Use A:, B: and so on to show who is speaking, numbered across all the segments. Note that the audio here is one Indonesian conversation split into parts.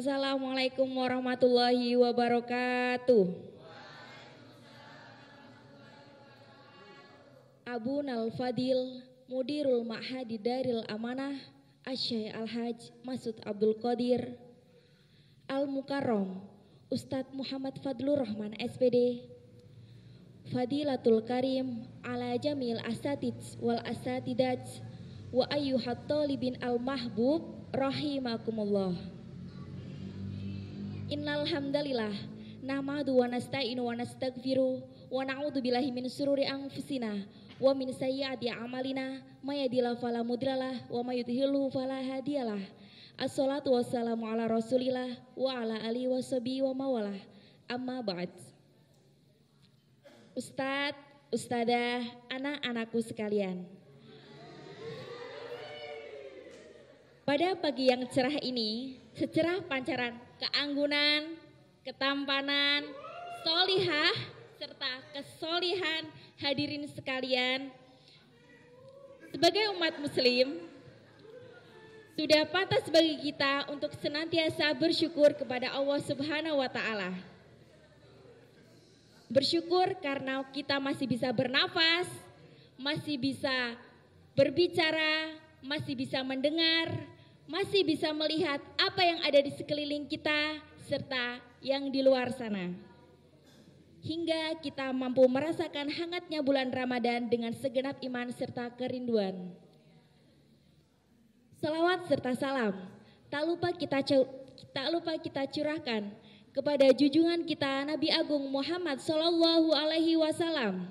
A: Assalamualaikum warahmatullahi wabarakatuh. Abu Nal-Fadil, Mudirul Ma'hadi Daril Amanah, Asy-Syaikh Al-Haj Masud Abdul Qadir, Al-Mukarram, Ustadz Muhammad Fadlur Rahman SPD, Fadilatul Karim, ala jamil asatid wal asatidat, wa ayyuhat talibin al-mahbub, rahimakumullah. Innal hamdalillah nahmadu wa nasta'inu wa nastaghfiru wa na'udzu billahi min syururi anfusina wa min sayyiati a'malina may yahdihillahu fala mudhillalah wa may yudhlilhu fala hadiyalah. Assalatu wassalamu ala Rasulillah wa ala alihi washabihi wa mawalah. Amma ba'd. Ustadz, ustadzah, anak-anakku sekalian. Pada pagi yang cerah ini, secerah pancaran keanggunan, ketampanan, solihah, serta kesolihan hadirin sekalian, sebagai umat muslim, sudah pantas bagi kita untuk senantiasa bersyukur kepada Allah Subhanahu wa Ta'ala. Bersyukur karena kita masih bisa bernafas, masih bisa berbicara, masih bisa mendengar, masih bisa melihat apa yang ada di sekeliling kita serta yang di luar sana. Hingga kita mampu merasakan hangatnya bulan Ramadan dengan segenap iman serta kerinduan. Salawat serta salam tak lupa kita curahkan kepada junjungan kita Nabi Agung Muhammad Sallallahu Alaihi Wasallam.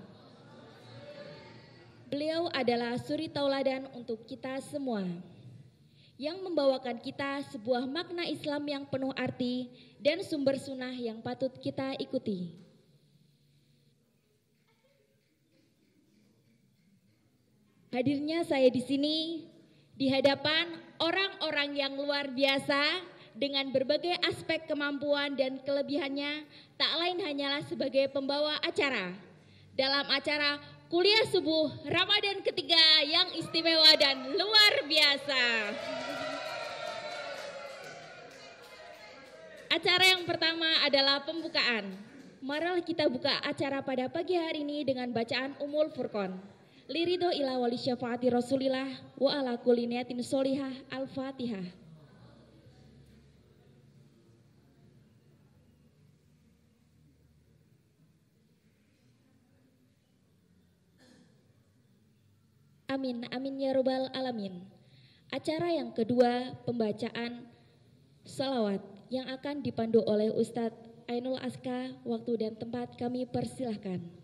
A: Beliau adalah suri tauladan untuk kita semua, yang membawakan kita sebuah makna Islam yang penuh arti dan sumber sunnah yang patut kita ikuti. Hadirnya saya di sini di hadapan orang-orang yang luar biasa dengan berbagai aspek kemampuan dan kelebihannya, tak lain hanyalah sebagai pembawa acara dalam acara Kuliah Subuh Ramadan ketiga yang istimewa dan luar biasa. Acara yang pertama adalah pembukaan. Marilah kita buka acara pada pagi hari ini dengan bacaan Ummul Furqan. Liridho ila wali syafaati Rasulillah wa ala kulli niyatin sholihah. Al-Fatihah. Amin, amin ya robbal alamin. Acara yang kedua, pembacaan salawat yang akan dipandu oleh Ustadz Ainul Aska. Waktu dan tempat kami persilahkan.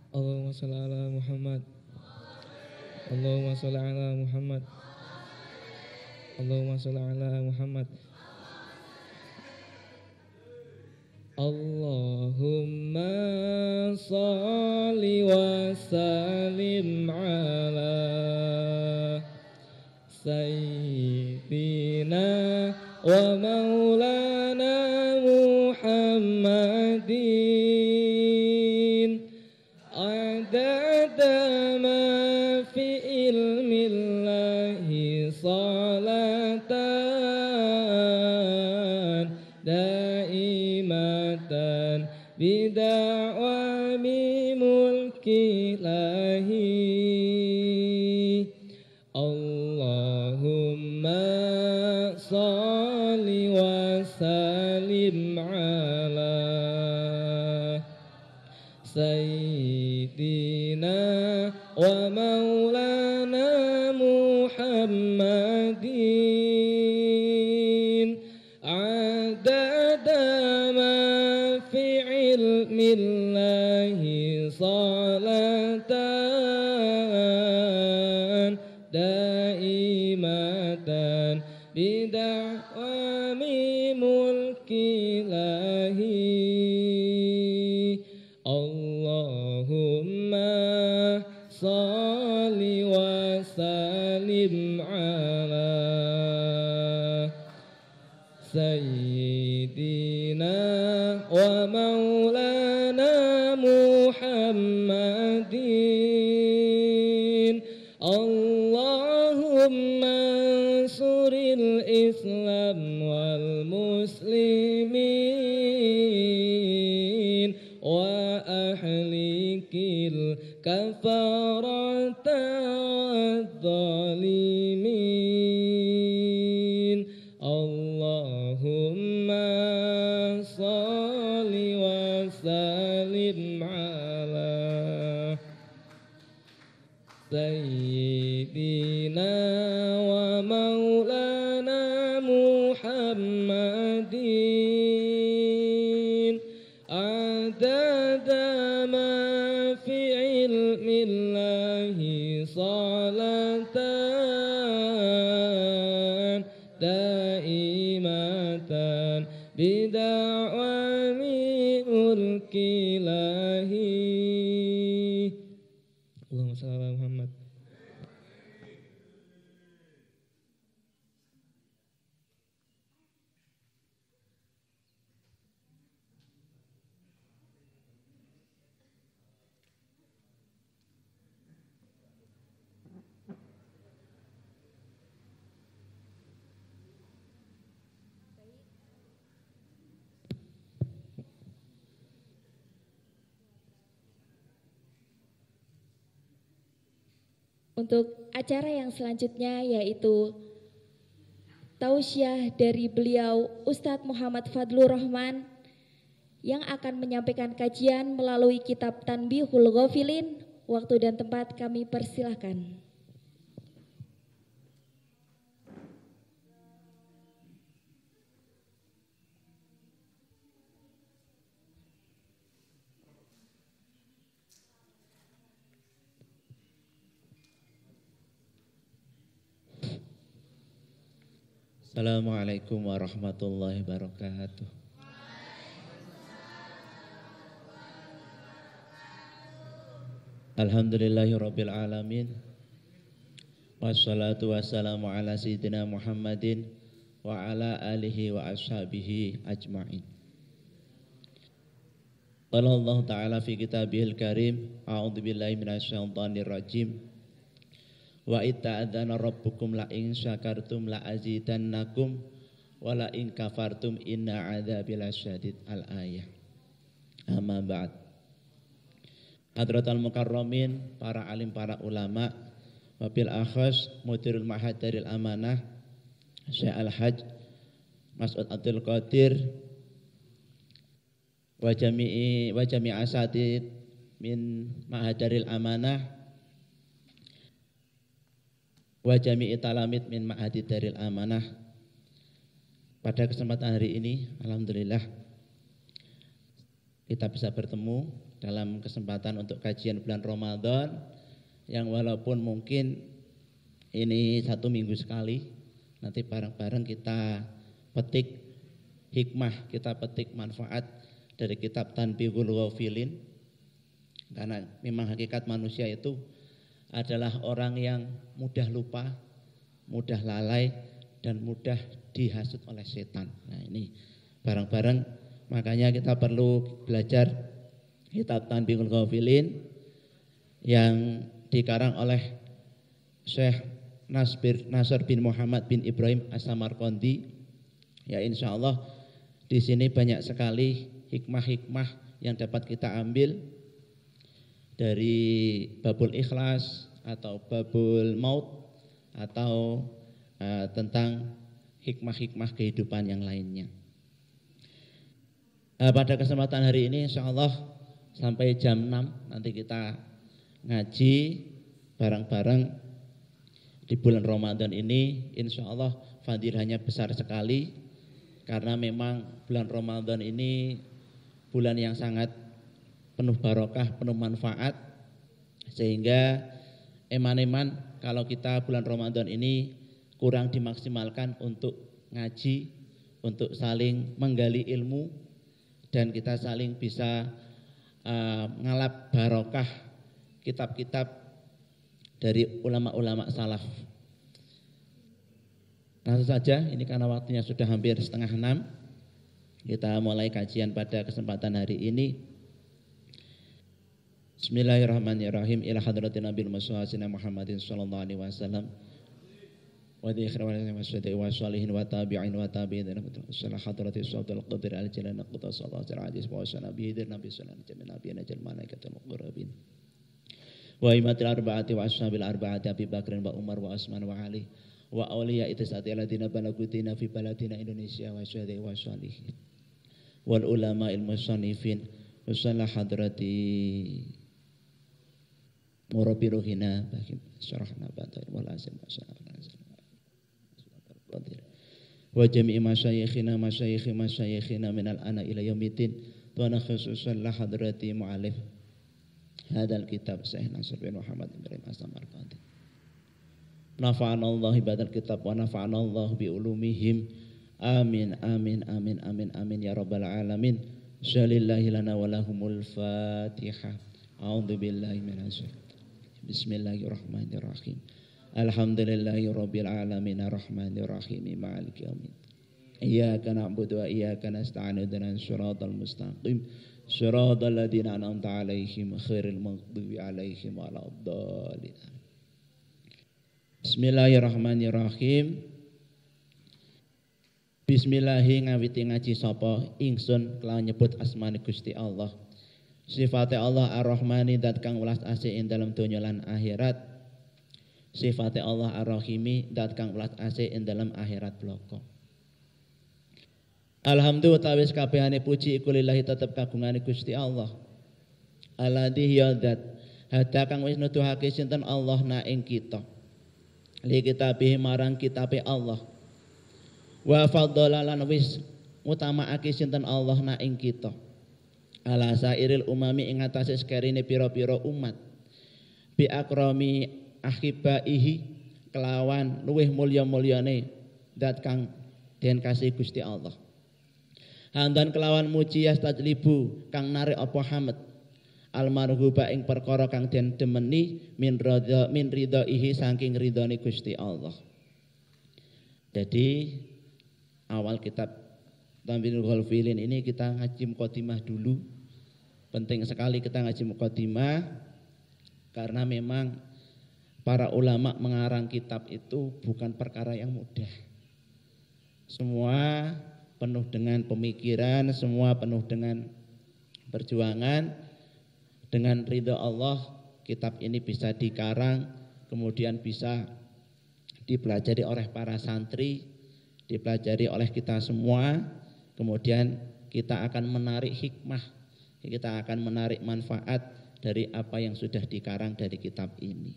B: Allahumma sholli ala Muhammad. Allahumma sholli ala Muhammad. Allahumma sholli ala Muhammad. Allahumma sholli wa sallim ala sayyidina wa maulana Muhammadin. Adada ma fi ilmillahi salatan daimatan bida'wami mulkilahi. Allahumma salli wa sallim ala Sayyidina wa maulana Muhammadin. Adada ma fi ilmillahi salatan daimatan bida'wami mulkilahi. Allahumma salli wa sallim ومولانا محمد اللهم انصر الإسلام والمسلمين وأهلك الكفرة والظالمين اللهم صل وسلم على سيدنا ومولانا محمد عدد ما في علم الله صلاة دائمة بدعوام ملك الله اللهم صل على محمد.
A: Untuk acara yang selanjutnya yaitu tausiah dari beliau Ustadz Muhammad Fadlur Rahman yang akan menyampaikan kajian melalui kitab Tanbihul Ghafilin. Waktu dan tempat kami persilahkan.
C: Assalamualaikum warahmatullahi wabarakatuh. Alhamdulillahirabbil alamin. Wassalatu wassalamu ala sayyidina Muhammadin wa ala alihi wa ashabihi ajma'in. Qala Allah Ta'ala fi kitabihil karim, a'udzu billahi minasyaitonir rajim. Wa itta'adzana rabbukum la in syakartum la azidannakum wa la in kafartum inna adzabi lasyadid. Al-ayah. Amma ba'd. Hadratul mukarramin, para alim, para ulama, wabil akhas mudirul ma'had daril amanah Syekh Al-Hajj Mas'ud Abdul Qadir wa jami'i asatid min ma'had daril amanah wa jami'i talamid min ma'hadi daril amanah. Pada kesempatan hari ini alhamdulillah kita bisa bertemu dalam kesempatan untuk kajian bulan Ramadan yang walaupun mungkin ini 1 minggu sekali, nanti bareng-bareng kita petik hikmah, kita petik manfaat dari kitab Tanbihul Ghafilin, karena memang hakikat manusia itu adalah orang yang mudah lupa, mudah lalai, dan mudah dihasut oleh setan. Nah ini bareng-bareng makanya kita perlu belajar kitab Tanbihul Ghafilin yang dikarang oleh Syekh Nasr bin Muhammad bin Ibrahim As-Samarqandi. Ya insya Allah di sini banyak sekali hikmah-hikmah yang dapat kita ambil dari babul ikhlas atau babul maut atau tentang hikmah-hikmah kehidupan yang lainnya. Pada kesempatan hari ini insyaallah sampai jam 6 nanti kita ngaji bareng-bareng di bulan Ramadan ini. Insyaallah fadilahnya besar sekali karena memang bulan Ramadan ini bulan yang sangat penuh barokah, penuh manfaat, sehingga eman-eman kalau kita bulan Ramadan ini kurang dimaksimalkan untuk ngaji, untuk saling menggali ilmu, dan kita saling bisa ngalap barokah kitab-kitab dari ulama-ulama salaf. Langsung saja, ini karena waktunya sudah hampir 5:30, Kita mulai kajian pada kesempatan hari ini. Bismillahirrahmanirrahim. Ila hadratin Nabil Muhammad Muhammadin sallallahu alaihi wasallam. Wa di ikhwan wa salihin wa tabi'in wa tabi'in sallallahu hadratin Saudul Qadir al-Jalan Qudus sallallahu alaihi wa sallam bi Nabi sallallahu alaihi wasallam nabi najal malaikatul muqarrabin. Wa imatil arba'ati wa ashabil arba'ati Abi Bakrin wa Umar wa Utsman wa Ali wa awliya itisati alladziina balagutina fi baladina Indonesia wa syuhada'i wa sholihin wal ulama il musannifin wa sallallahu hadrati murabi ruhina bagi syarahna batal wal azim wa jami'i masyayikhina minal ana ila yaumiddin tuana khususan la hadrati mu'alif hadal kitab Syekh Nasr bin Muhammad Ibrahim Aslam Al-Qadhi nafa'ana Allah ibadal kitab wa nafa'ana Allah bi ulumihim amin amin amin amin amin ya rabbal alamin syalillahi lana wa lahumul fatihah a'udzu billahi minasy bismillahirrahmanirrahim alhamdulillahi rabbil alamin arrahmanir rahim maliki yaumiddin iyyaka na'budu wa iyyaka nasta'in ihdinas siratal mustaqim siratal ladzina an'amta 'alaihim ghairil maghdubi 'alaihim waladdallin. Bismillahirrahmanirrahim. Bismillahi ngawiti ngaji sapa ingsun kelawan nyebut asmane Gusti Allah. Sifate Allah Ar-Rahmani dat kang welas asih ing dalam donya lan akhirat. Sifate Allah Ar-Rahimi dat kang welas asih ing dalam akhirat bloko. Alhamdulillah tawis kabehane puji iku lillahi tetep kagungane Gusti Allah. Alladzi yadat hada kang wis nuduhake sinten Allah na ing kita. Li kitabe marang kitabe Allah. Wa faddala lan wis utamaake sinten Allah na ing kita. Ala sairil umami ing atase sekerine pira-pira umat. Bi akrami akhibaihi kelawan luweh mulya-mulyane zat kang den kasih Gusti Allah. Handan kelawan muji yastajlibu kang narik apa hamd almarhuba ing perkara kang den demeni min ridaihi saking ridhone Gusti Allah. Jadi awal kitab Tanbihul Ghafilin ini kita ngaji mukadimah dulu. Penting sekali kita ngaji mukadimah karena memang para ulama mengarang kitab itu bukan perkara yang mudah. Semua penuh dengan pemikiran, semua penuh dengan perjuangan. Dengan ridha Allah kitab ini bisa dikarang, kemudian bisa dipelajari oleh para santri, dipelajari oleh kita semua, kemudian kita akan menarik hikmah, kita akan menarik manfaat dari apa yang sudah dikarang dari kitab ini.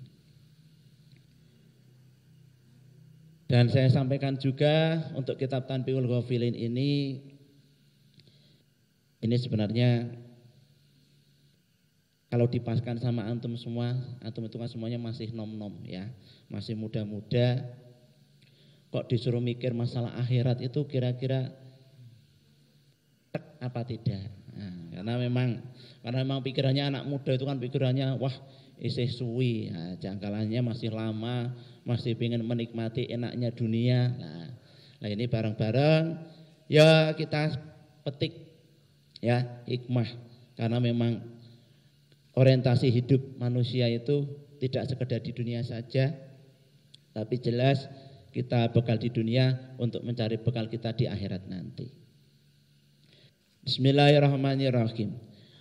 C: Dan saya sampaikan juga untuk kitab Tanbihul Ghafilin ini sebenarnya kalau dipaskan sama antum semua, antum itu kan semuanya masih nom-nom ya, masih muda-muda. Kok disuruh mikir masalah akhirat itu kira-kira apa tidak? Nah, karena memang pikirannya anak muda itu kan pikirannya wah isih suwi, nah, jangkalannya masih lama, masih ingin menikmati enaknya dunia. Nah ini bareng-bareng ya kita petik ya hikmah karena memang orientasi hidup manusia itu tidak sekedar di dunia saja, tapi jelas kita bekal di dunia untuk mencari bekal kita di akhirat nanti. Bismillahirrahmanirrahim.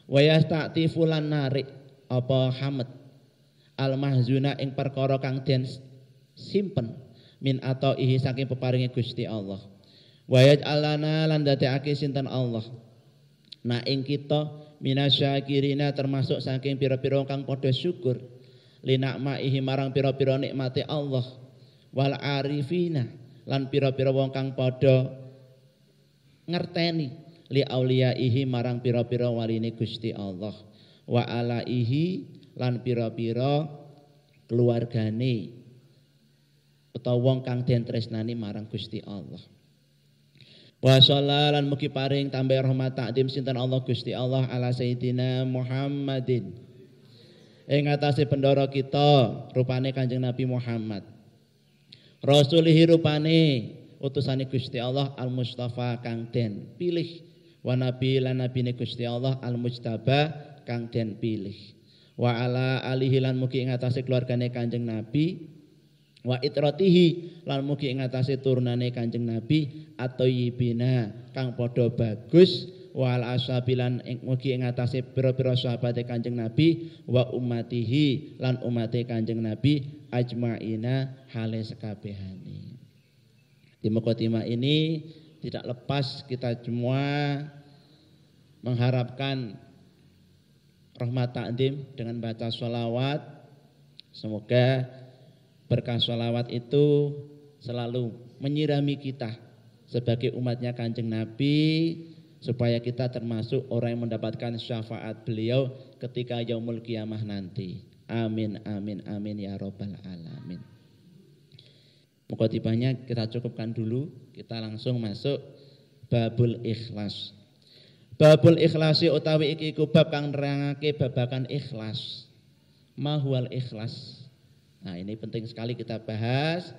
C: Wa yasta'tifu lan narik apa hamd al-mahzuna ing perkara kang den simpen min ataihi saking peparinge Gusti Allah. Wa yaj'alana lan dadekake sinten Allah na ing kita minasyakirina termasuk saking pira-pira kang padha syukur linakmaihi marang pira-pira nikmate Allah wal arifina lan pira-pira wong kang padha ngerteni li auliyaihi marang pira-pira waline Gusti Allah wa alaihi lan pira-pira keluargane utawa wong kang den tresnani marang Gusti Allah. Wa sallallahu mugi paring tambah rahmat takdim sinten Allah Gusti Allah ala sayyidina Muhammadin. Ing atase bendara kita rupane Kanjeng Nabi Muhammad. Rasulihi rupane utusane Gusti Allah al Mustafa kang den pilih wa nabi lan nabine Gusti Allah al-mujtaba kang den pilih, wa ala alihi lan mugi ing atase keluargane Kanjeng Nabi, wa itratihi lan mugi ing atase turunane Kanjeng Nabi at-thayyibina kang padha bagus, wa al ashabilan mugi ing atase pira-pira sahabate Kanjeng Nabi, wa ummatihi lan umate Kanjeng Nabi ajmaina hale sekabehane. Di mukadimah ini tidak lepas kita semua mengharapkan rahmat takdim dengan baca sholawat. Semoga berkah sholawat itu selalu menyirami kita sebagai umatnya Kanjeng Nabi, supaya kita termasuk orang yang mendapatkan syafaat beliau ketika yaumul qiyamah nanti. Amin, amin, amin ya robbal alamin. Mukadimahnya kita cukupkan dulu, kita langsung masuk babul ikhlas. Babul ikhlasi utawi iki iku bab kang nerangake babagan ikhlas. Mahwal ikhlas. Nah, ini penting sekali kita bahas.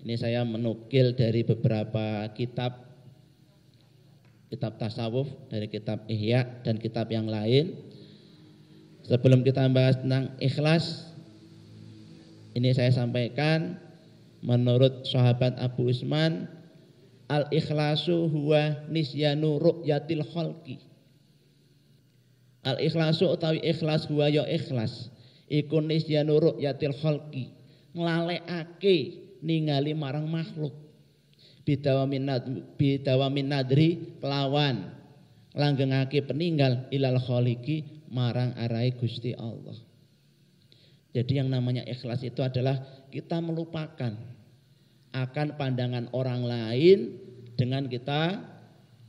C: Ini saya menukil dari beberapa kitab tasawuf, dari kitab Ihya dan kitab yang lain. Sebelum kita bahas tentang ikhlas, ini saya sampaikan menurut sahabat Abu Usman, al-ikhlasu huwa nisyanu ru'yatil khalqi. Al-ikhlasu utawi ikhlas huwa ya ikhlas iku nisyanu ru'yatil khalqi, nglalekake ningali marang makhluk, bidawamin nadri kelawan langgengake peninggal ilal khaliqi marang arahe Gusti Allah. Jadi yang namanya ikhlas itu adalah kita melupakan akan pandangan orang lain dengan kita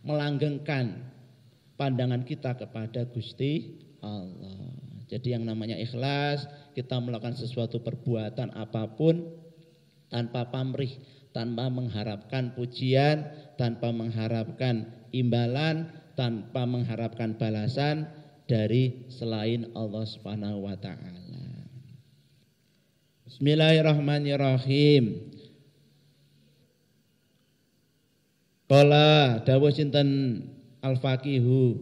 C: melanggengkan pandangan kita kepada Gusti Allah. Jadi yang namanya ikhlas, kita melakukan sesuatu perbuatan apapun tanpa pamrih, tanpa mengharapkan pujian, tanpa mengharapkan imbalan, tanpa mengharapkan balasan dari selain Allah Subhanahu wa taala. Bismillahirrahmanirrahim. Qala dawuh sinten al-faqihu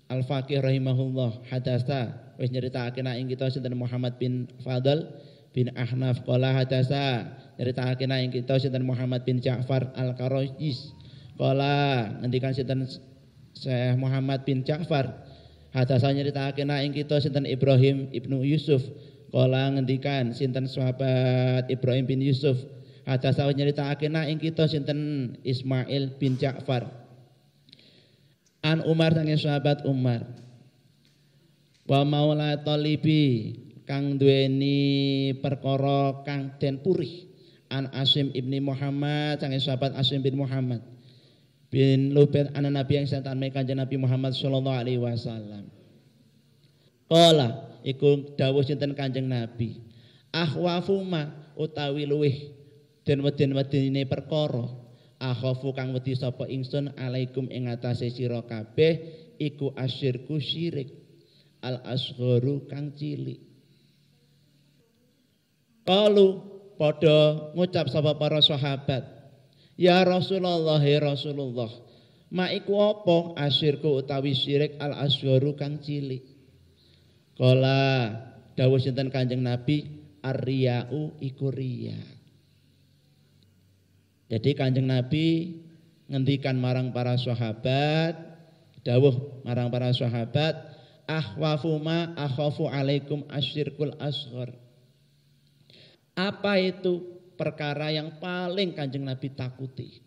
C: al-faqih rahimahullah hadasa wis nyritakake nek ing kita sinten Muhammad bin Fadl bin Ahnaf. Qala hadasa nyritakake nek ing kita sinten Muhammad bin Ja'far al-Qarajis. Qala ngendikan sinten Syekh Muhammad bin Ja'far hadasa nyritakake nek ing kita sinten Ibrahim ibnu Yusuf. Qala ngendikan sinten sahabat Ibrahim bin Yusuf hadasa nyritakake nek ing kita sinten Ismail bin Ja'far an Umar sange sahabat Umar wa maula talibi kang duweni perkara kang den purih an Asim ibni Muhammad sange sahabat Asim bin Muhammad bin Lubait an Nabi yang santan Kanjeng Nabi Muhammad sallallahu alaihi wasallam. Qala iku dawuh sinten Kanjeng Nabi, akhwafuma utawi luweh den weden-wedine perkara, akhafu kang wedi sapa ingsun alaikum ing atase sira kabeh iku asyirku syirik al asgharu kang cilik. Qalu padha ngucap sapa para sahabat, ya Rasulullah ya Rasulullah, ma iku apa asyirku utawi syirik al asgharu kang cilik. Kala dawuh sinten Kanjeng Nabi, ar-riya'u iku riya. Jadi Kanjeng Nabi ngendikan marang para sahabat, dawuh marang para sahabat, akhwafu ma akhafu alaikum asyirkul asghar. Apa itu perkara yang paling Kanjeng Nabi takuti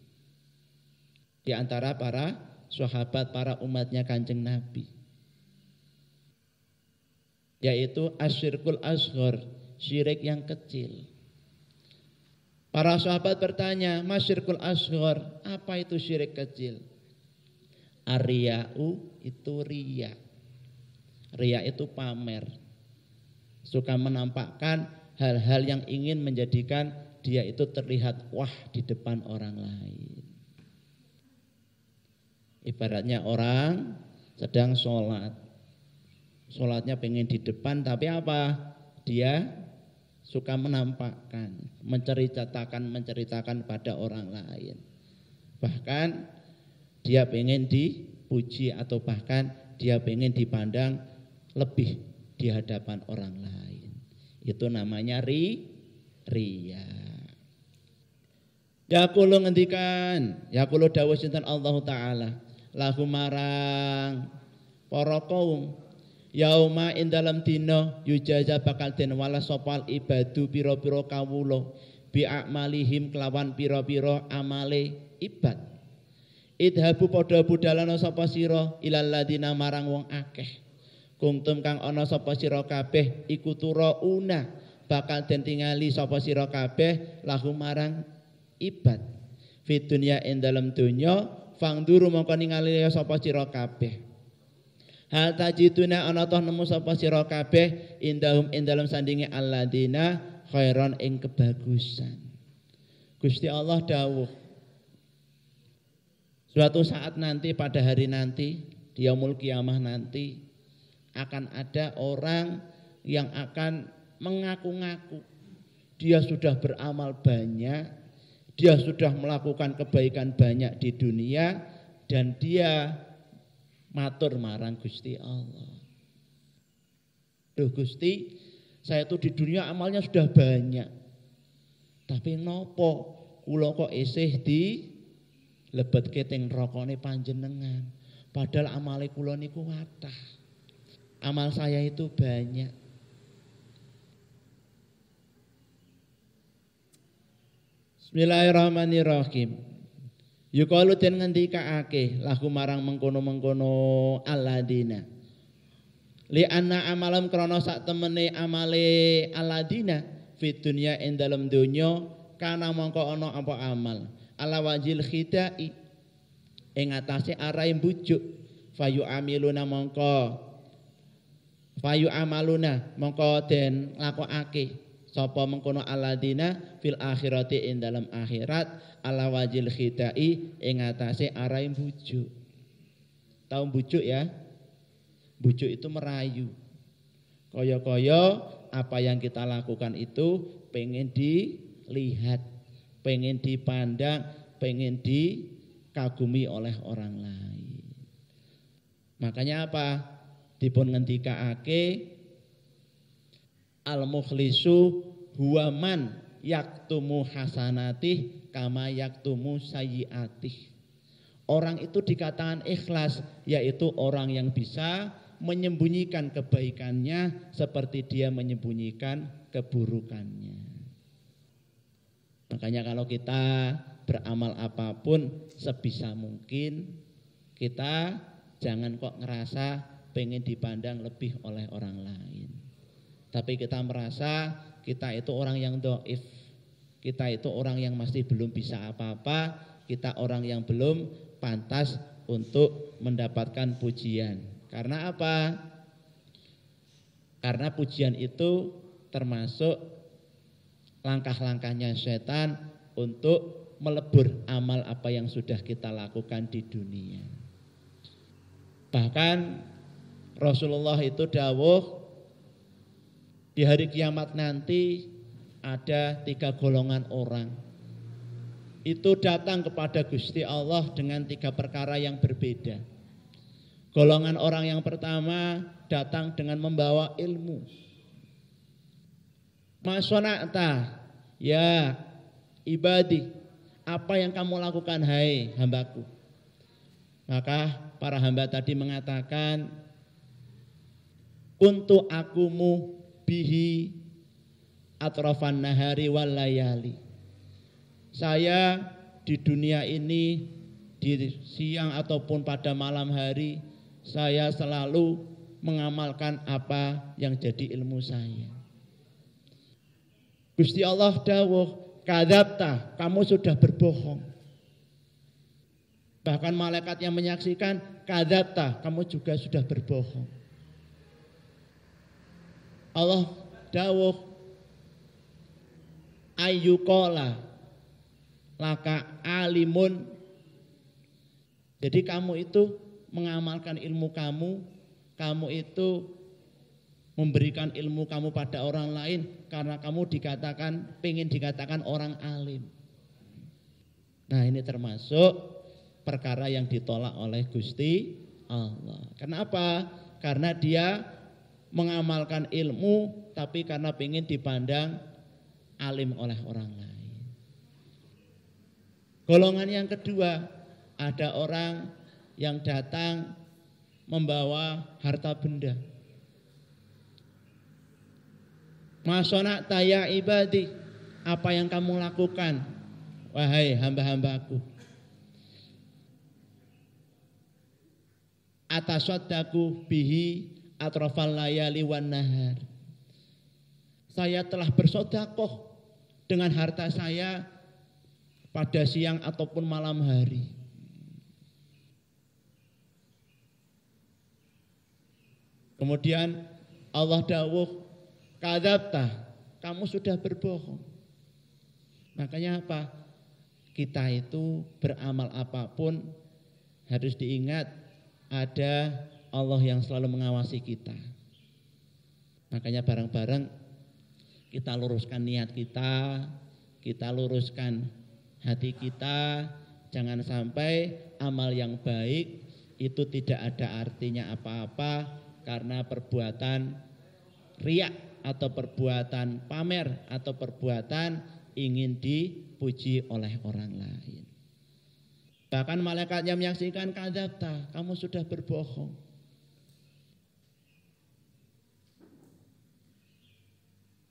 C: di antara para sahabat, para umatnya Kanjeng Nabi? Yaitu asyirkul asghar, syirik yang kecil. Para sahabat bertanya, masyirkul asghar, apa itu syirik kecil? Ar-riya'u itu riya. Riya itu pamer. Suka menampakkan hal-hal yang ingin menjadikan dia itu terlihat wah di depan orang lain. Ibaratnya orang sedang sholat. Sholatnya pengen di depan, tapi apa? Dia suka menceritakan pada orang lain. Bahkan Dia pengen dipuji atau bahkan dia pengen dipandang lebih di hadapan orang lain. Itu namanya riya. Yaqulu ngendikan, yaqulu dawuh sinten Allah taala, lahu marang para kaum yauma ing dalam dina yujaza bakal den walas sopal ibadu pira-pira kawula bi a'malihim kelawan pira-pira amale ibad. Idhabu padha budalana sapa sira ilal ladina marang wong akeh. Kuntum kang ana sapa sira kabeh iku tura una bakal den tingali sapa sira kabeh lahu marang ibad. Fi dunya ing dalam dunya fangduru mongko ningali sapa sira kabeh. Hal tajiduna ana toh nemu sapa sira kabeh indahum ing dalam sandinge alladina khairan ing kebagusan. Gusti Allah dawuh, suatu saat nanti pada hari nanti di yaumul kiamah nanti akan ada orang yang akan mengaku-ngaku dia sudah beramal banyak, dia sudah melakukan kebaikan banyak di dunia dan dia matur marang Gusti Allah. Duh Gusti, saya itu di dunia amalnya sudah banyak. Tapi nopo kula kok isih di lebetke teng neraka panjenengan. Padahal amale kula niku kathah. Amal saya itu banyak. Bismillahirrahmanirrahim. Yuqalu den ngendikake lahu marang mengkono-mengkono alladina. Li anna amalam krana sak temene amale alladina fi dunya ing dalem donya kana mongko ana apa amal ala wajil khidai ing atase arahe bujuk fayu amaluna mongko den lakokake sapa mengkono aladina fil akhirati ing dalam akhirat ala wajil khidai ing atase arahe bujuk. Tahu bujuk ya? Bujuk itu merayu. Kaya-kaya apa yang kita lakukan itu pengen dilihat, pengen dipandang, pengen dikagumi oleh orang lain. Makanya apa? Dipun ngendikaake al-mukhlisu huwa man yaktumu hasanatih kama yaktumu sayyiatih. Orang itu dikatakan ikhlas, yaitu orang yang bisa menyembunyikan kebaikannya seperti dia menyembunyikan keburukannya. Makanya kalau kita beramal apapun sebisa mungkin kita jangan kok ngerasa pengen dipandang lebih oleh orang lain. Tapi kita merasa kita itu orang yang dhaif. Kita itu orang yang masih belum bisa apa-apa, kita orang yang belum pantas untuk mendapatkan pujian. Karena apa? Karena pujian itu termasuk langkah-langkahnya setan untuk melebur amal apa yang sudah kita lakukan di dunia. Bahkan Rasulullah itu dawuh di hari kiamat nanti ada 3 golongan orang. Itu datang kepada Gusti Allah dengan 3 perkara yang berbeda. Golongan orang yang pertama datang dengan membawa ilmu. Masona'ta ya ibadi, apa yang kamu lakukan hai hambaku? Maka para hamba tadi mengatakan untuk akumu bihi atrafan nahari wal layali. Saya di dunia ini di siang ataupun pada malam hari saya selalu mengamalkan apa yang jadi ilmu saya. Gusti Allah dawuh, kadzabta, kamu sudah berbohong. Bahkan malaikat yang menyaksikan, kadzabta, kamu juga sudah berbohong. Allah dawuh, ayyuqala laka alimun. Jadi kamu itu mengamalkan ilmu kamu itu memberikan ilmu kamu pada orang lain karena kamu pengen dikatakan orang alim. Nah ini termasuk perkara yang ditolak oleh Gusti Allah. Kenapa? Karena dia mengamalkan ilmu tapi karena ingin dipandang alim oleh orang lain. Golongan yang kedua, ada orang yang datang membawa harta benda. Masona taya ibadi, apa yang kamu lakukan, wahai hamba-hambaku? Atasaddaku bihi atrafal layali wan nahar. Saya telah bersedekah dengan harta saya pada siang ataupun malam hari. Kemudian Allah dawuh, kadzabta, kamu sudah berbohong. Makanya apa? Kita itu beramal apapun harus diingat ada Allah yang selalu mengawasi kita. Makanya bareng-bareng kita luruskan niat kita luruskan hati kita, jangan sampai amal yang baik itu tidak ada artinya apa-apa karena perbuatan riya atau perbuatan pamer atau perbuatan ingin dipuji oleh orang lain. Bahkan malaikatnya menyaksikan, kadzabta, kamu sudah berbohong.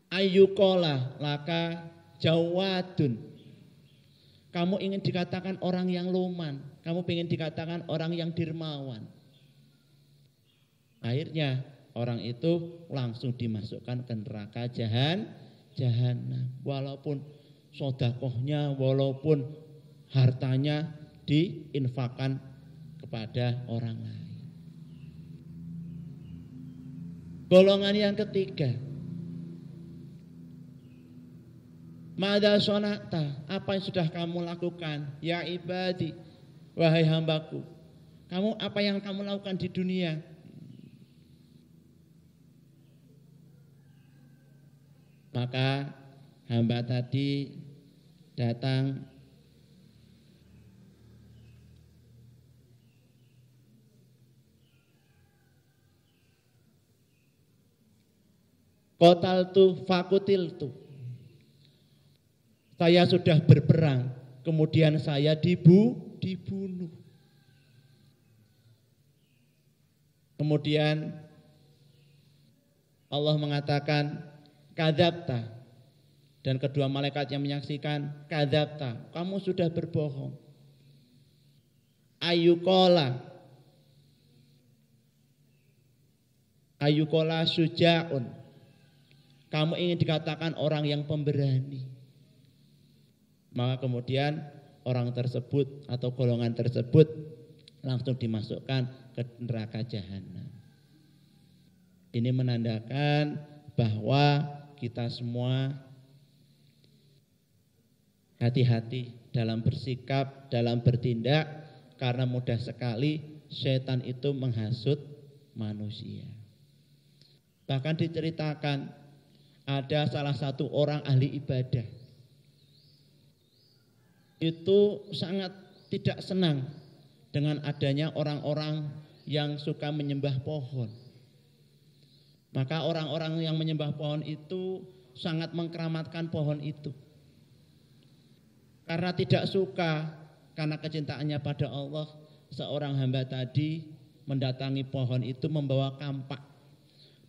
C: Ayyukola laka jawadun. Kamu ingin dikatakan orang yang loman, kamu ingin dikatakan orang yang dermawan. Akhirnya orang itu langsung dimasukkan ke neraka jahanam. Walaupun sedekahnya, walaupun hartanya diinfakkan kepada orang lain. Golongan yang ketiga, Mada sonata, apa yang sudah kamu lakukan? Ya ibadi, wahai hambaku, kamu apa yang kamu lakukan di dunia? Maka hamba tadi datang qataltu fakutiltu. Saya sudah berperang, kemudian saya dibunuh. Kemudian Allah mengatakan, kadzabta. Dan kedua malaikat yang menyaksikan, kadzabta, kamu sudah berbohong. Ayyukola suja'un. Kamu ingin dikatakan orang yang pemberani. Maka kemudian orang tersebut atau golongan tersebut langsung dimasukkan ke neraka jahanam. Ini menandakan bahwa kita semua hati-hati dalam bersikap, dalam bertindak, karena mudah sekali setan itu menghasut manusia. Bahkan diceritakan ada salah satu orang ahli ibadah itu sangat tidak senang dengan adanya orang-orang yang suka menyembah pohon. Maka orang-orang yang menyembah pohon itu sangat mengkeramatkan pohon itu. Karena tidak suka, karena kecintaannya pada Allah, seorang hamba tadi mendatangi pohon itu membawa kampak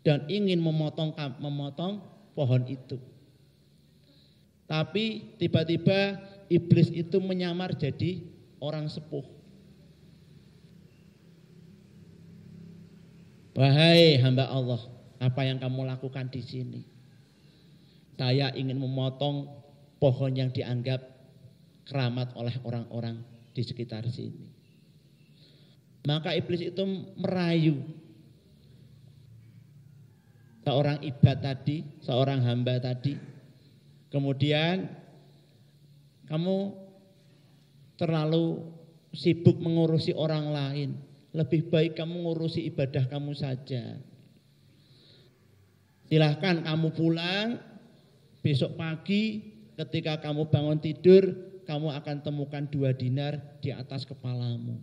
C: dan ingin memotong pohon itu. Tapi tiba-tiba iblis itu menyamar jadi orang sepuh. Wahai hamba Allah, apa yang kamu lakukan di sini? Saya ingin memotong pohon yang dianggap keramat oleh orang-orang di sekitar sini. Maka iblis itu merayu seorang ibad tadi, seorang hamba tadi. Kemudian kamu terlalu sibuk mengurusi orang lain. Lebih baik kamu ngurusi ibadah kamu saja. Silahkan kamu pulang besok pagi ketika kamu bangun tidur, kamu akan temukan 2 dinar di atas kepalamu.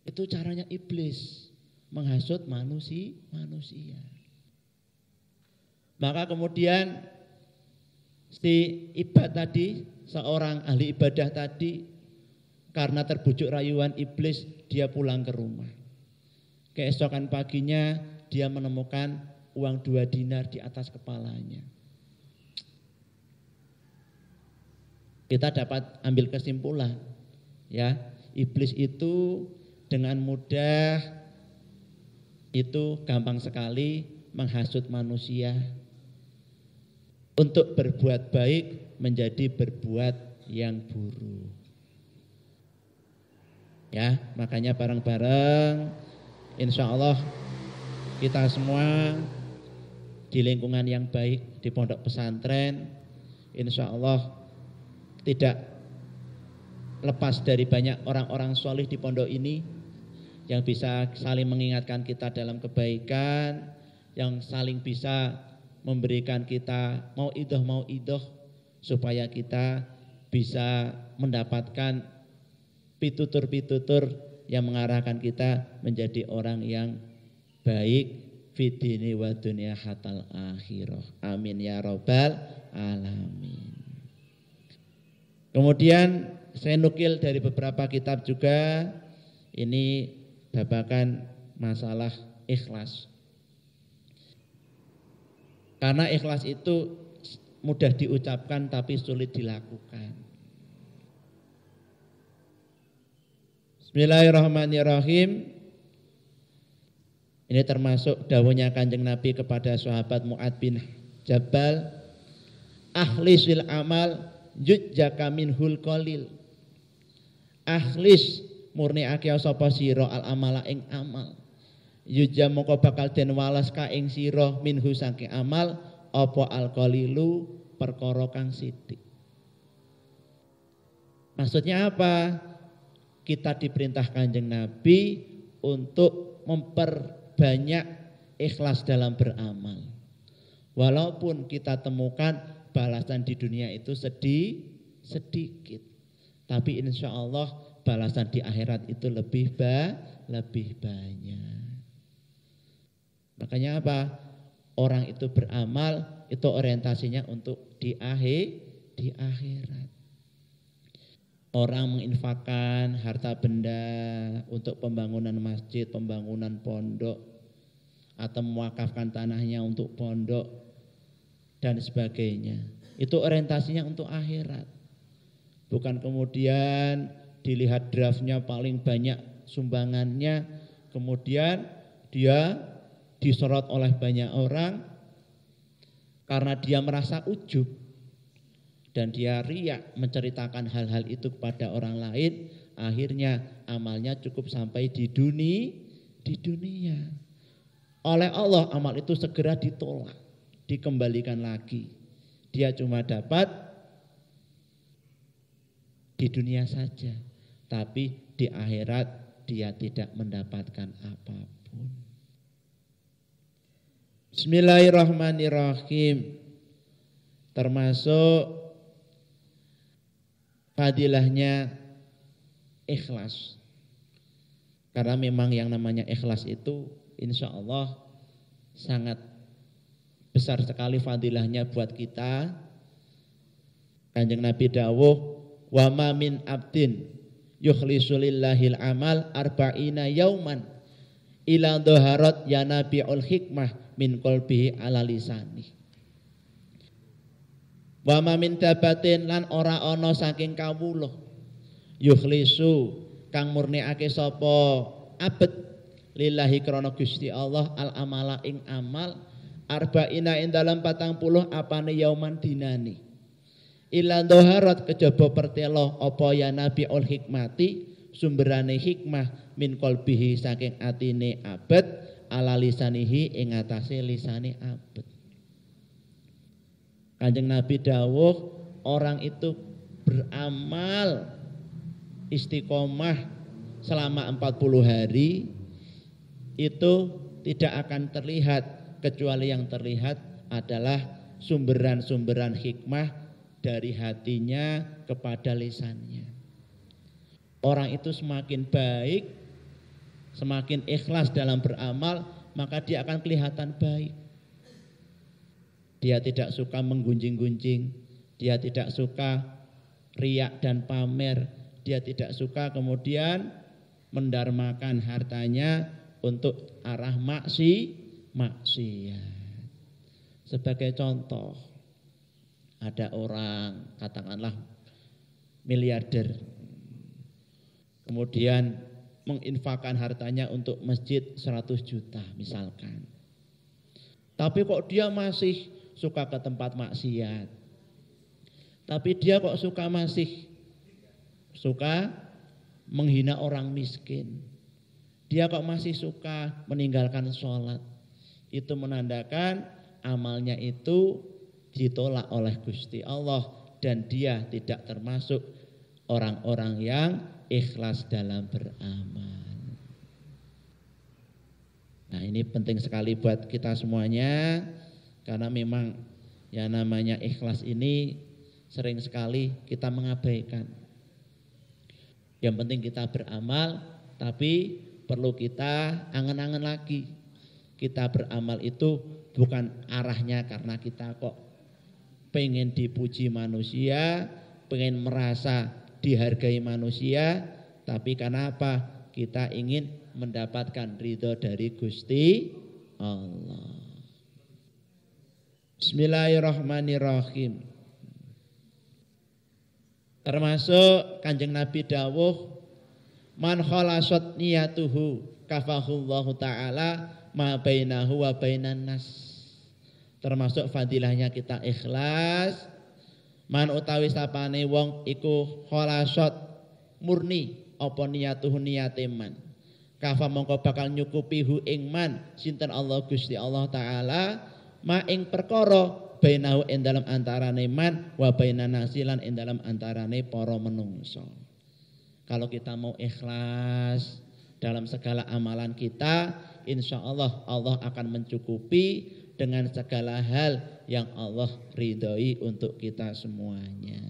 C: Itu caranya iblis menghasut manusia. Maka kemudian si ibad tadi, seorang ahli ibadah tadi, karena terbujuk rayuan iblis, dia pulang ke rumah. Keesokan paginya dia menemukan uang 2 dinar di atas kepalanya. Kita dapat ambil kesimpulan, ya, iblis itu dengan mudah itu gampang sekali menghasut manusia untuk berbuat baik menjadi berbuat yang buruk. Ya, makanya bareng-bareng insya Allah kita semua di lingkungan yang baik di pondok pesantren, insya Allah tidak lepas dari banyak orang-orang solih di pondok ini yang bisa saling mengingatkan kita dalam kebaikan, yang saling bisa memberikan kita mau'idoh supaya kita bisa mendapatkan pitutur-pitutur yang mengarahkan kita menjadi orang yang baik fidini wa dunya hatal akhirah. Amin ya rabbal alamin. Kemudian saya nukil dari beberapa kitab juga, ini babakan masalah ikhlas. Karena ikhlas itu mudah diucapkan tapi sulit dilakukan. Bismillahirrahmanirrahim. Ini termasuk dawuhnya Kanjeng Nabi kepada sahabat Mu'ad bin Jabal, akhlisil amal yujjaka minhul qalil. Akhlis murniake sapa sira al amala ing amal. Yujja moko bakal den walas ka ing sira minhu saking amal apa al qalilu perkara kang sithik. Maksudnya apa? Kita diperintah Kanjeng Nabi untuk memperbanyak ikhlas dalam beramal. Walaupun kita temukan balasan di dunia itu sedikit, tapi insya Allah balasan di akhirat itu lebih banyak. Makanya apa? Orang itu beramal itu orientasinya untuk di akhirat. Orang menginfakkan harta benda untuk pembangunan masjid, pembangunan pondok, atau mewakafkan tanahnya untuk pondok dan sebagainya. Itu orientasinya untuk akhirat. Bukan kemudian dilihat draftnya paling banyak sumbangannya, kemudian dia disorot oleh banyak orang karena dia merasa ujub dan dia riya menceritakan hal-hal itu kepada orang lain, akhirnya amalnya cukup sampai di dunia. Oleh Allah amal itu segera ditolak, dikembalikan lagi. Dia cuma dapat di dunia saja, tapi di akhirat dia tidak mendapatkan apapun. Bismillahirrahmanirrahim. Termasuk fadilahnya ikhlas. Karena memang yang namanya ikhlas itu insya Allah sangat besar sekali fadilahnya buat kita. Kanjeng Nabi dawuh, wa ma min abdin yukhlisu lillahil amal arba'ina yauman ila dhaharat ya nabiul hikmah min qalbihi ala lisani. Wa ma min dabatin lan ora ana saking kawula yukhlisu kang murniake sapa abet lillahi krana Gusti Allah al amala ing amal arba'ina ing dalam 40 apane yauman dinani ila dhaharat kejaba pertelo apa ya nabiul hikmati sumberane hikmah min qalbihi saking atine abet ala lisanihi ing atase lisane abet. Kanjeng Nabi dawuh orang itu beramal istiqomah selama 40 hari itu tidak akan terlihat, kecuali yang terlihat adalah sumberan-sumberan hikmah dari hatinya kepada lisannya. Orang itu semakin baik, semakin ikhlas dalam beramal, maka dia akan kelihatan baik. Dia tidak suka menggunjing-gunjing, dia tidak suka riak dan pamer, dia tidak suka kemudian mendarmakan hartanya untuk arah maksiat. Sebagai contoh, ada orang katakanlah miliarder, kemudian menginfakkan hartanya untuk masjid 100 juta misalkan. Tapi kok dia masih suka ke tempat maksiat. Tapi dia kok masih suka menghina orang miskin. Dia kok masih suka meninggalkan sholat. Itu menandakan amalnya itu ditolak oleh Gusti Allah dan dia tidak termasuk orang-orang yang ikhlas dalam beramal. Nah, ini penting sekali buat kita semuanya, karena memang yang namanya ikhlas ini sering sekali kita mengabaikan. Yang penting kita beramal, tapi perlu kita angan-angan lagi. Kita beramal itu bukan arahnya karena kita kok pengen dipuji manusia, pengen merasa dihargai manusia, tapi karena apa? Kita ingin mendapatkan ridho dari Gusti Allah. Bismillahirrahmanirrahim. Termasuk Kanjeng Nabi dawuh, man khalasat niyatuhu kafahullahu ta'ala ma bainahu wa bainan nas. Termasuk fadilahnya kita ikhlas. Man utawi sapane wong iku khalasat murni apa niyatuhu niyate man. Kafa mongko bakal nyukupi hu ing man sinten Allah Gusti Allah taala ma ing perkara bainahu ing dalam antarane man wa bainan nasilan ing dalam antarane para menungso. Kalau kita mau ikhlas dalam segala amalan kita, insya Allah Allah akan mencukupi dengan segala hal yang Allah ridhoi untuk kita semuanya.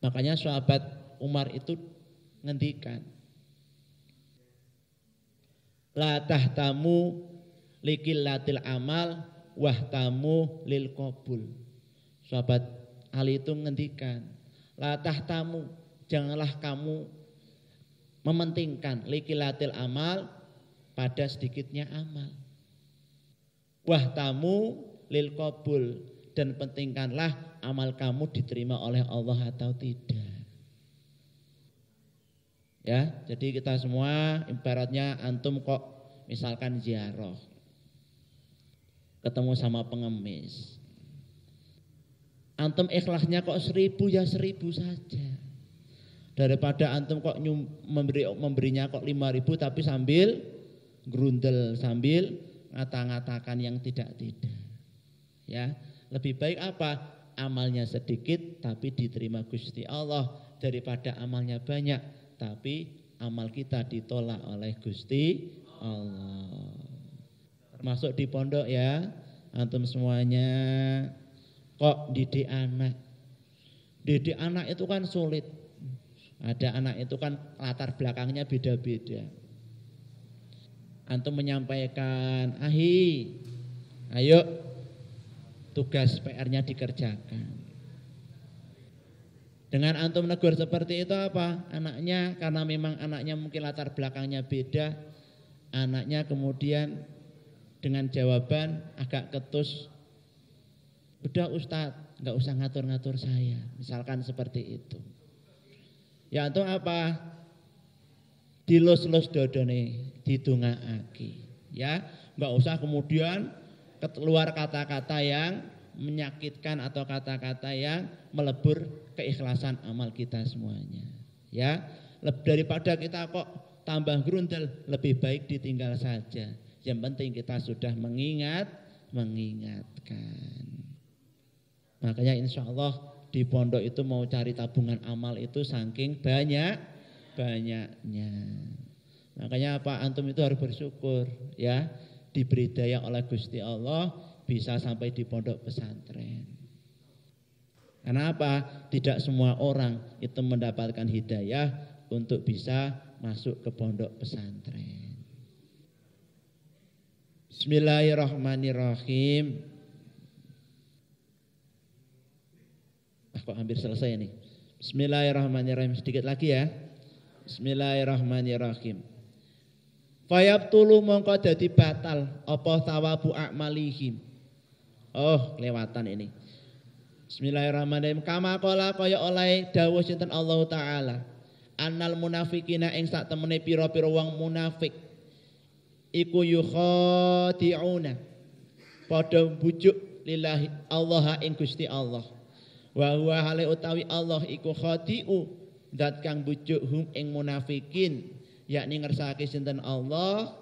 C: Makanya sahabat Umar itu ngendikan, la tahtamu liqillatil amal wahtamu lil qabul. Sahabat Ali itu ngendikan, la tahtamu, janganlah kamu mementingkan liqillatil amal, pada sedikitnya amal. Wahtamu lil qabul, dan pentingkanlah amal kamu diterima oleh Allah atau tidak. Ya, jadi kita semua ibaratnya antum kok misalkan ziarah, ketemu sama pengemis, antum ikhlasnya kok 1000 ya 1000 saja, daripada antum kok memberinya kok 5000 tapi sambil grundel, sambil ngata-ngatakan yang tidak-tidak. Ya, lebih baik apa? Amalnya sedikit tapi diterima Gusti Allah, daripada amalnya banyak tapi amal kita ditolak oleh Gusti Allah. Termasuk di pondok ya, antum semuanya kok didik anak. Didik anak itu kan sulit. Ada anak itu kan latar belakangnya beda-beda. Antum menyampaikan, ayo tugas PR-nya dikerjakan. Dengan antum negur seperti itu apa? Anaknya, karena memang anaknya mungkin latar belakangnya beda, anaknya kemudian dengan jawaban agak ketus, udah Ustadz, gak usah ngatur-ngatur saya, misalkan seperti itu. Ya antum apa? Dilus-lus dodone, didungaake. Ya, gak usah kemudian keluar kata-kata yang menyakitkan atau kata-kata yang melebur keikhlasan amal kita semuanya. Ya, daripada kita kok tambah grundel, lebih baik ditinggal saja. Yang penting kita sudah mengingatkan. Makanya insya Allah di pondok itu mau cari tabungan amal itu saking banyaknya. Makanya apa, antum itu harus bersyukur ya, diberi daya oleh Gusti Allah bisa sampai di pondok pesantren. Karena apa? Tidak semua orang itu mendapatkan hidayah untuk bisa masuk ke pondok pesantren. Bismillahirrahmanirrahim. Kok hampir selesai nih. Bismillahirrahmanirrahim. Sedikit lagi ya. Bismillahirrahmanirrahim. Fayabtulu mongko dadi batal apa thawabu a'malihim. Oh, kelewatan ini. Bismillahirrahmanirrahim. Kama qala kaya oleh dawuh sinten Allah taala. Annal munafiqina ing sak temene pira-pira wong munafik iku yukhadi'una. Padha bujuk lillahi Allah ing Gusti Allah. Wa huwa hale utawi Allah iku khadi'u zat kang bujuk hum ing munafikin, yakni ngersake sinten Allah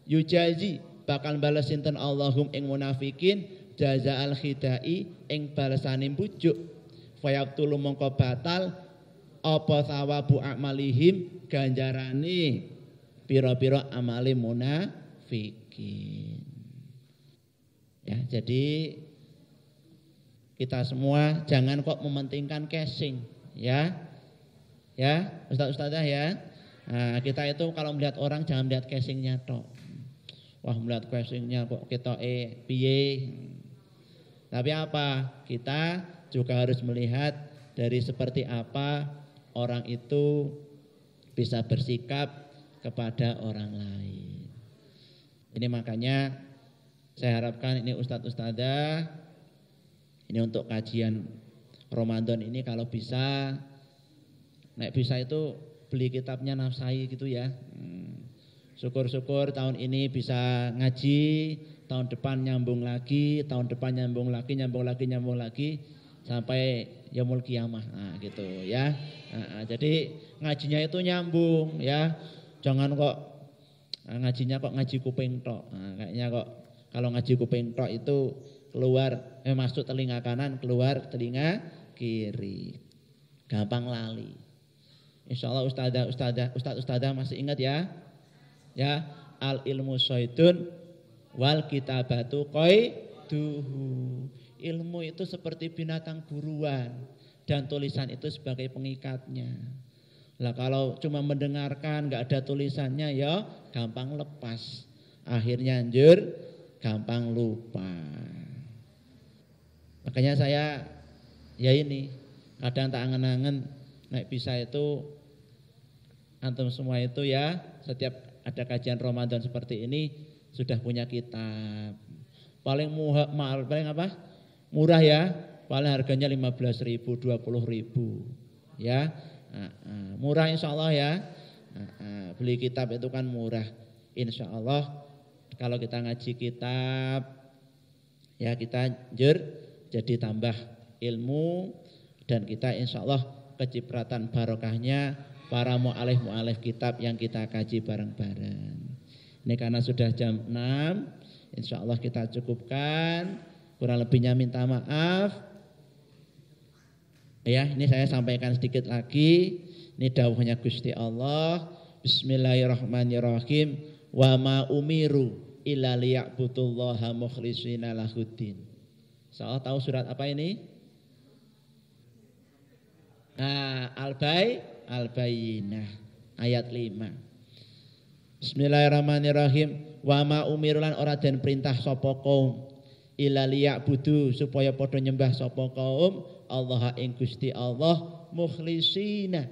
C: yujazi bakal balas sinten Allahum ing munafikin jazaal khidai ing balasane bujuk. Fayabtulu mongko batal apa thawabu amalihim ganjarane pira-pira amale munafikin. Ya, jadi kita semua jangan kok mementingkan casing, ya. Ya, ustaz-ustazah ya. Nah, kita itu kalau melihat orang jangan melihat casingnya tok. Wah, melihat casingnya kok ketoke piye. Tapi apa? Kita juga harus melihat dari seperti apa orang itu bisa bersikap kepada orang lain. Ini makanya saya harapkan ini ustaz-ustazah ini untuk kajian Ramadan ini kalau bisa nek bisa itu beli kitabnya nafsai gitu ya. Syukur-syukur tahun ini bisa ngaji, tahun depan nyambung lagi, tahun depan nyambung lagi sampai yaumul kiamah. Nah, gitu ya. Jadi ngajinya itu nyambung ya. Jangan kok ngajinya kok ngaji kuping tok. Kayaknya kok kalau ngaji kuping tok itu keluar masuk telinga kanan, keluar telinga kiri. Gampang lali. Insyaallah ustadzah masih ingat ya? Ya, al ilmu syaitun wal kitabatu qaiduhu. Ilmu itu seperti binatang buruan dan tulisan itu sebagai pengikatnya. Lah kalau cuma mendengarkan nggak ada tulisannya ya gampang lepas. Akhirnya anjur gampang lupa. Makanya saya ya ini kadang tak angen-angen nek bisa itu antum semua itu ya setiap ada kajian Ramadan seperti ini sudah punya kitab. Paling murah ya, paling harganya 15.000, 20.000 ya. Murah insyaallah ya. Beli kitab itu kan murah. Insyaallah kalau kita ngaji kitab ya kita jadi tambah ilmu dan kita insyaallah kecipratan barokahnya para mu'alif kitab yang kita kaji bareng-bareng. Ini karena sudah jam 6, insyaallah kita cukupkan. Kurang lebihnya minta maaf. Ya, ini saya sampaikan sedikit lagi. Ini dawuhnya Gusti Allah. Bismillahirrahmanirrahim. Wa ma umiru illa liya'budullaha mukhlishina lahuddin. Insyaallah tahu surat apa ini? Al-Bayyinah ayat 5. Bismillahirrahmanirrahim. Wa ma umirulan ora den perintah sapa kaum illa liya'budu supaya padha nyembah sapa kaum Allah ing Gusti Allah mukhlisina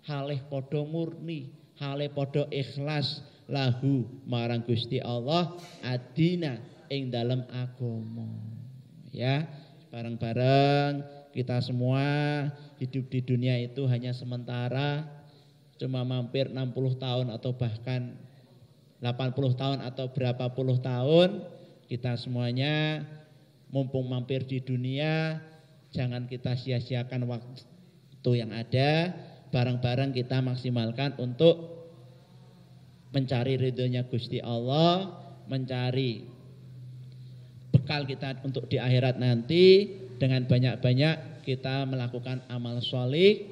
C: halih padha murni, halih padha ikhlas lahu marang Gusti Allah adina ing dalem agama. Ya, bareng-bareng kita semua hidup di dunia itu hanya sementara, cuma mampir 60 tahun atau bahkan 80 tahun atau berapa puluh tahun. Kita semuanya mumpung mampir di dunia, jangan kita sia-siakan waktu yang ada. Bareng-bareng kita maksimalkan untuk mencari ridhonya Gusti Allah, mencari bekal kita untuk di akhirat nanti. Dengan banyak-banyak kita melakukan amal sholih.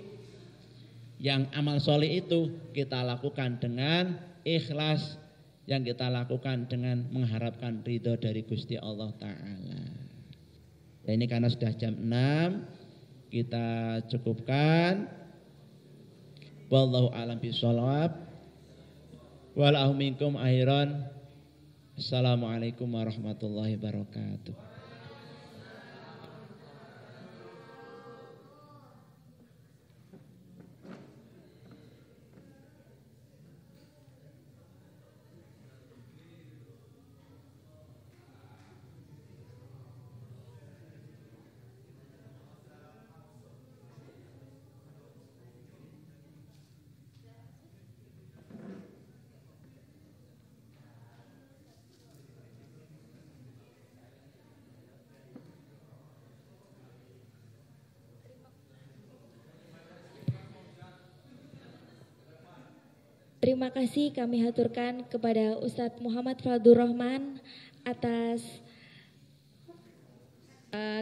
C: Yang amal sholih itu kita lakukan dengan ikhlas, yang kita lakukan dengan mengharapkan ridho dari Gusti Allah Ta'ala. Ya ini karena sudah jam 6 kita cukupkan. Wallahu a'lam bishawab. Wal minkum airan. Assalamualaikum warahmatullahi wabarakatuh.
A: Terima kasih kami haturkan kepada Ustadz Muhammad Fadlur Rahman atas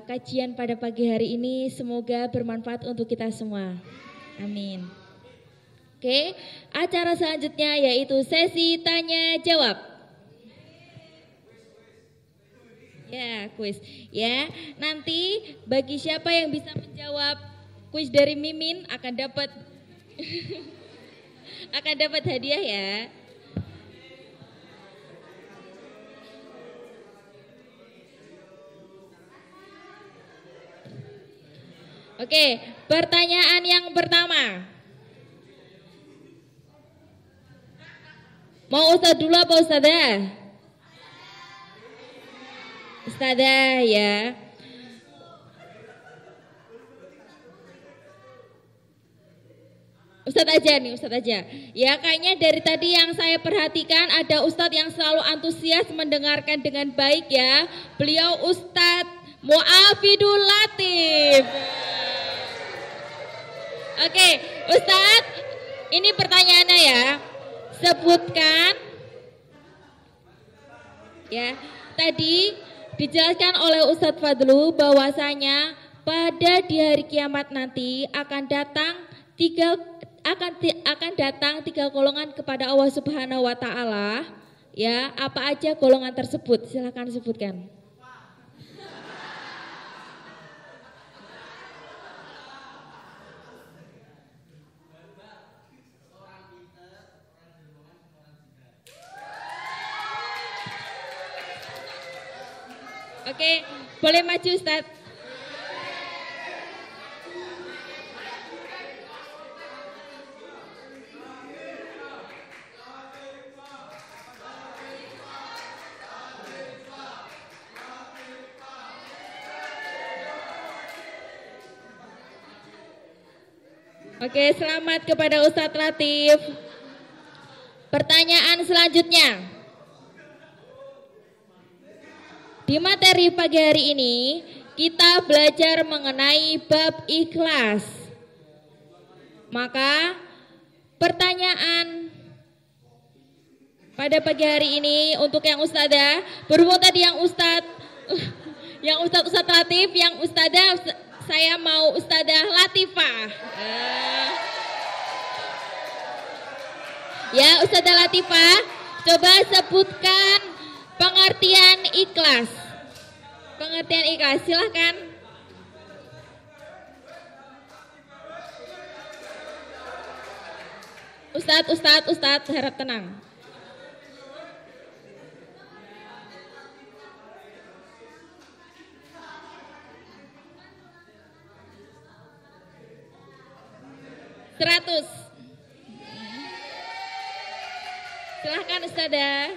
A: kajian pada pagi hari ini. Semoga bermanfaat untuk kita semua. Amin. Oke, acara selanjutnya yaitu sesi tanya jawab. Ya, kuis. Ya, nanti bagi siapa yang bisa menjawab kuis dari Mimin akan dapat akan dapat hadiah ya. Oke, pertanyaan yang pertama. Mau Ustadz dulu apa Ustadzah? Ustadzah ya. Ustadz aja nih, Ustadz aja. Ya kayaknya dari tadi yang saya perhatikan ada Ustadz yang selalu antusias mendengarkan dengan baik ya. Beliau Ustadz Mu'afidul Latif. Oke, Ustadz, ini pertanyaannya ya. Sebutkan, ya tadi dijelaskan oleh Ustadz Fadlu bahwasanya pada di hari kiamat nanti akan datang tiga golongan kepada Allah Subhanahu wa taala. Ya, apa aja golongan tersebut? Silakan sebutkan. Oke, boleh maju Ustadz. Oke, selamat kepada Ustadz Latif. Pertanyaan selanjutnya. Di materi pagi hari ini, kita belajar mengenai bab ikhlas. Maka, pertanyaan pada pagi hari ini untuk yang Ustadzah, berhubung tadi yang Ustadz Latif, yang Ustadzah saya mau Ustadzah Latifah. Ya Ustadzah Latifah, coba sebutkan pengertian ikhlas. Pengertian ikhlas, silahkan. Ustadz, harap tenang. Silahkan Ustadzah.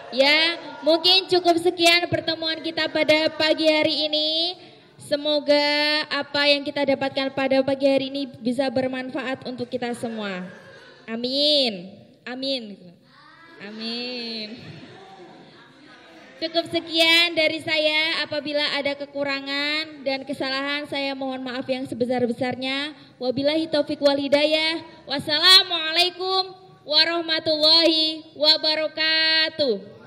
A: Ya, mungkin cukup sekian pertemuan kita pada pagi hari ini. Semoga apa yang kita dapatkan pada pagi hari ini bisa bermanfaat untuk kita semua. Amin. Amin. Amin. Cukup sekian dari saya. Apabila ada kekurangan dan kesalahan, saya mohon maaf yang sebesar-besarnya. Wabillahi taufiq wal hidayah. Wassalamualaikum warahmatullahi wabarakatuh.